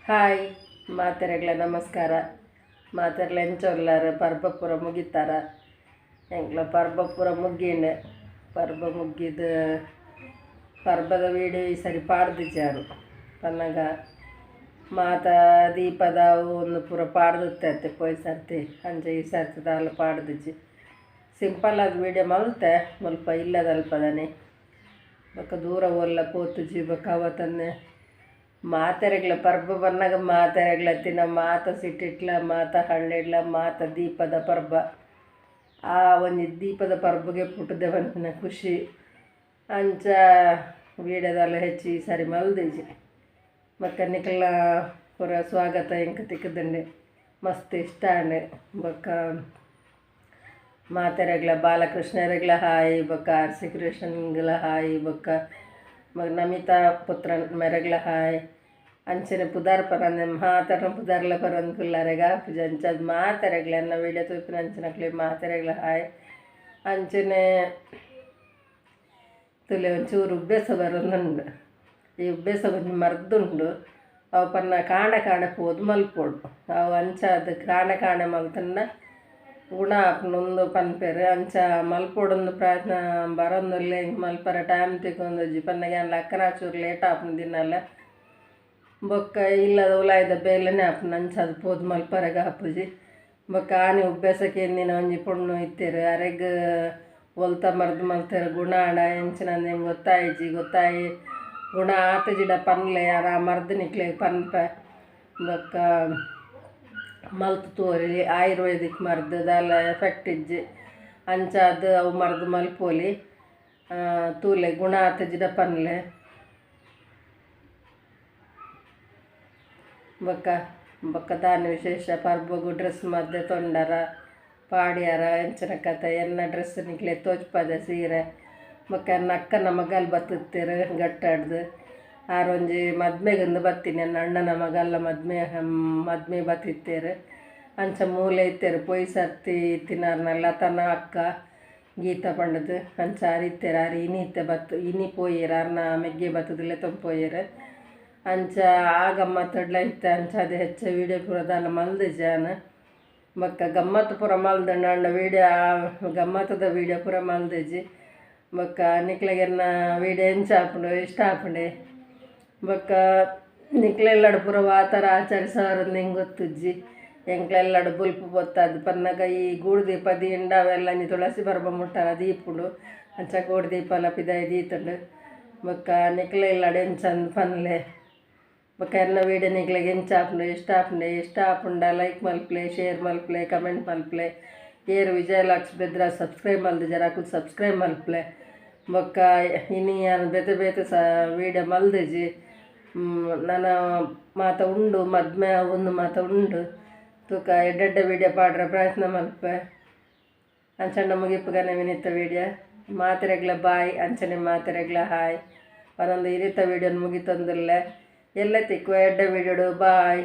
Hi ಮಾತೆರೆಗ್ಲ ನಮಸ್ಕಾರ. ಮಾತೆರ್ಲ ಎಂಚೊಲ್ಲಾರ ಪರ್ಬ ಪೂರ ಮುಗಿತಾರ. ಎಂಕ್ಲ ಪರ್ಬ ಪೂರ ಮುಗ್ಗಿಂಡೆ ಪರ್ಬ ಮುಗ್ಗಿದ ಪರ್ಬದ ವೀಡಿಯೋ ಈ ಸರಿ ಪಾಡ್ದಿಜ್ಜಾರು ಪನ್ನಗ ಮಾತ ದೀಪದ ಒಂದು ಪೂರ ಪಾಡ್ದಿತ್ತೆ ಪೋಯ್ ಸರ್ತಿ ಅಂಚೆ ಈ ಸರ್ತಿ ದಾಲ ಪಾಡ್ದಿಜ್ಜಿ ಸಿಂಪಲ್ ಆದ ವೀಡಿಯೋ ಮಲ್ತೆ ಮುಲ್ಪ ಇಲ್ಲದಲ್ಪದನೆ ಬೊಕ್ಕ ದೂರ ಒಲ್ಲ ಪೋತುಜಿ ಬೊಕ್ಕ ಅವತ್ತನ್ನೇ ಮಾತೆರೆಗ್ಲ ಪರ್ಬ ಬನ್ನಾಗ ಮಾತೆರೆಗ್ಲ ತಿನ್ನ ಮಾತ ಸಿಟ್ಟಿಟ್ಲ ಮಾತ ಹಳ್ಳಿಡ್ಲ ಮಾತ ದೀಪದ ಪರ್ಬ ಆ ಒಂದು ದೀಪದ ಪರ್ಬಗೆ ಪುಟ್ಟದೆ ಬಂದಿನ ಖುಷಿ ಅಂಚ ವೀಡ್ಯೋದಲ್ಲ ಹೆಚ್ಚಿ ಸರಿ ಮಲ್ದಿಜಿ ಬೊಕ್ಕ ನಿಕ್ಲ ಪೂರ ಸ್ವಾಗತ ಎಂಕ ತಿಕ್ಕದಂಡೆ ಮಸ್ತ್ ಇಷ್ಟ ಅಂಡೆ ಬೊಕ್ಕ ಮಾತೆರೆಗ್ಲ ಬಾಲಕೃಷ್ಣರೆಗ್ಲ ಹಾಯ್ ಬೊಕ್ಕ ಆರ್ ಸಿ ಕೃಷ್ಣನ್ಗಳ ಹಾಯ್ ಬೊಕ್ಕ ನಮಿತಾ ಪುತ್ರ ಮೆರಗ್ಲ ಹಾಯ್ ಅಂಚನೆ ಪುದಾರ್ ಪರಂದೆ ಮಾತಾಡ ಪುದಾರ್ಲ ಪರಂದ್ ಕುಲ್ಲಾರೆಗ ಪೂಜ ಅಂಚದ್ ಮಾತೆರೆಗ್ಲ ಎನ್ನ ವೀಡಿಯೋ ತೂಪಿನ ಅಂಚನಕ್ಲೆ ಮಾತೆರೆಗ್ಲ ಹಾಯ್ ಅಂಚನೆ ತುಲೆ ಒಂಚೂರು ಉಬ್ಬೇಸ ಬರೋದುಂಡು ಈ ಉಬ್ಬೇಸ ಕೊಂಚ ಮರ್ದುಂಡು ಅವು ಪನ್ನ ಕಾಣೆ ಕಾಣೆ ಪೋದು ಮಲ್ಪೋಡು ಅವು ಅಂಚ ಅದು ಕಾಣೆ ಮಲ್ತನ್ನ ಗುಣ ಆಪುಂಡು ಪನ್ಪೆರು ಅಂಚ ಮಲ್ಪೋಡೊಂದು ಪ್ರಯತ್ನ ಬರೋಂದುಲ್ಲೆ ಮಲ್ಪರ ಟೈಮ್ ತಿಕ್ಕೊಂಡೊಜ್ಜಿ ಪನ್ನಗೆ ಅಲ್ಲ ಅಕ್ಕನ ಚೂರು ಲೇಟ್ ಆಪುಂಡು ದಿನಲ್ಲ ಬೊಕ್ಕ ಇಲ್ಲದ ಉಲಾಯ್ದ ಬೇಲೆನೇ ಆಪುಂಡು ಅಂಚ ಅದು ಪೋದು ಮಲ್ಪರೆಗ ಹಾಪುಜಿ ಬೊಕ್ಕ ಆನೆ ಉಬ್ಬೇಸಕ್ಕೆ ಎಂದಿನ ಒಂಜಿ ಪುಣ್ಣು ಇತ್ತೇರು ಅರೆಗ್ ಒಲ್ತ ಮರ್ದು ಮಲ್ತೇರು ಗುಣ ಆಡ ಎಂಚಿನಂದು ಹೆಂಗೆ ಗೊತ್ತಾಯಿ ಗುಣ ಆತ ಜಿಡ ಪನ್ಲೆ ಯಾರ ಮರ್ದು ನಿಕ್ಲೆ ಪನ್ಪೆ ಬೊಕ್ಕ ಮಲ್ತು ತೋರಿ ಆಯುರ್ವೇದಿಕ್ ಮರ್ದು ದಾಲ ಎಫೆಕ್ಟ್ ಇಜ್ಜಿ ಅಂಚ ಅದು ಅವು ಮರ್ದು ಮಲ್ಪೋಲಿ ತೂಲೆ ಗುಣ ಆತ ಜಿಡ ಪನ್ಲೆ ಬೊಕ್ಕ ದಾನ ವಿಶೇಷ ಪರ್ಬಗು ಡ್ರೆಸ್ ಮದ್ದೆ ತೊಂಡರ ಪಾಡ್ಯಾರ ಎಂಚನ ಕತೆ ಎನ್ನ ಡ್ರೆಸ್ ನಿಕ್ಲೆ ತೋಚ್ಪದ ಸೀರೆ ಬೊಕ್ಕ ಎನ್ನ ಅಕ್ಕನ ಮಗಲ್ ಬತ್ತುತ್ತೇರು ಗಟ್ಟಾಡ್ದು ಆರೊಂಜಿ ಮದ್ಮೆಗೊಂದು ಬತ್ತೀನಿ ನನ್ನ ಅಣ್ಣನ ಮಗಲ್ಲ ಮದ್ಮೆ ಬತ್ತಿತ್ತೇರು ಅಂಚ ಮೂಲೆ ಇತ್ತೇರು ಪೊಯ್ ಸರ್ತಿ ತಿನ್ನಾರ್ನಲ್ಲ ತನ್ನ ಅಕ್ಕ ಗೀತ ಪಂಡದು ಅಂಚ ಅರಿತ್ತೇರು ಅರಿ ಇನಿ ಇತ್ತೆ ಬತ್ತು ಇನಿ ಪೋಯೇರು ಅರ್ನ ಮೆಗ್ಗೆ ಬತ್ತದಿಲ್ಲ ತೊಂಪೋಯೇರು ಅಂಚ ಆ ಗಮ್ಮತ್ತಡ್ಲ ಇತ್ತೆ ಅಂಚ ಅದು ಹೆಚ್ಚು ವೀಡಿಯೋ ಪೂರದಲ್ಲ ಮಲ್ದು ಜಾನ ಬೊಕ್ಕ ಗಮ್ಮತ್ತು ಪೂರ ಮಲ್ದಂಡು ಅಣ್ಣ ವೀಡಿಯೋ ಗಮ್ಮತ್ತದ ವೀಡಿಯೋ ಪೂರ ಮಲ್ದೆಜಿ ಬೊಕ್ಕ ನಿಕ್ಲೆಗೆನ್ನ ವೀಡಿಯೋ ಎಂಚ ಹಾಪುಂಡು ಇಷ್ಟ ಹಾಪುಂಡೆ ಬೊಕ್ಕ ನಿಕ್ಲೆಲ್ಲಡು ಪೂರ ವಾತರ ಆಚರಿಸೋರದ್ದು ಹೆಂಗೆ ಗೊತ್ತುಜ್ಜಿ ಎಂಕ್ಲೆಲ್ಲಡು ಬುಲ್ಪು ಬೊತ್ತದು ಪನ್ನಗ ಈ ಗೂಡು ದೀಪ ದೀಂಡ ಅವೆಲ್ಲ ನೀ ತುಳಸಿ ಬರ್ಬ ಮುಟ್ಟಾರ ದೀಪುಂಡು ಅಂಚ ಗೋಡು ದೀಪ ಎಲ್ಲ ಪಿದಾಯಿ ದೀತುಂಡು ಬೊಕ್ಕ ನಿಕ್ಲೆಲ್ಲಡು ಎಂಚಂದು ಪನ್ಲೆ ಬೊಕ್ಕ ಎನ್ನ ವೀಡಿಯೋ ನಿಕ್ಲೆಗೆ ಎಂಚ ಹಾಪುಂಡು ಇಷ್ಟ ಹಾಪುಂಡ ಲೈಕ್ ಮಲ್ಪ್ಲೆ ಶೇರ್ ಮಲ್ಪ್ಲೆ ಕಮೆಂಟ್ ಮಲ್ಪ್ಲೆ ಏರು ವಿಜಯ ಬೆದ್ರ ಸಬ್ಸ್ಕ್ರೈಬ್ ಮಲ್ದು ಜರಾಕು ಸಬ್ಸ್ಕ್ರೈಬ್ ಮಲ್ಪ್ಲೆ ಬೊಕ್ಕ ಇನಿ ನಾನು ಬೇತೆ ವೀಡಿಯೋ ಮಲ್ದೆಜಿ ನನ್ನ ಮಾತ ಉಂಡು ಮದ್ಮೆ ಒಂದು ಮಾತ ಉಂಡು ತೂಕ ಎಡ್ಡೆಡ್ಡ ವೀಡಿಯೋ ಪಾಡ್ರೆ ಪ್ರಯತ್ನ ಮಲ್ಪೆ ಅಂಚಂಡ ಮುಗಿಪ್ಪುಗನೆ ವಿನಿತ್ತ ವೀಡಿಯೋ ಮಾತೆರೆಗ್ಲ ಬಾಯ್ ಅಂಚನೆ ಮಾತೆರೆಗ್ಲ ಹಾಯ್ ಒಂದೊಂದು ಇರಿತ ವೀಡಿಯೋನ ಮುಗಿತೊಂದುಲ್ಲೆ ಎಲ್ಲ ತಿಕ್ಕು ಎಡ್ಡ ವೀಡಿಯೋಡು ಬಾಯ್.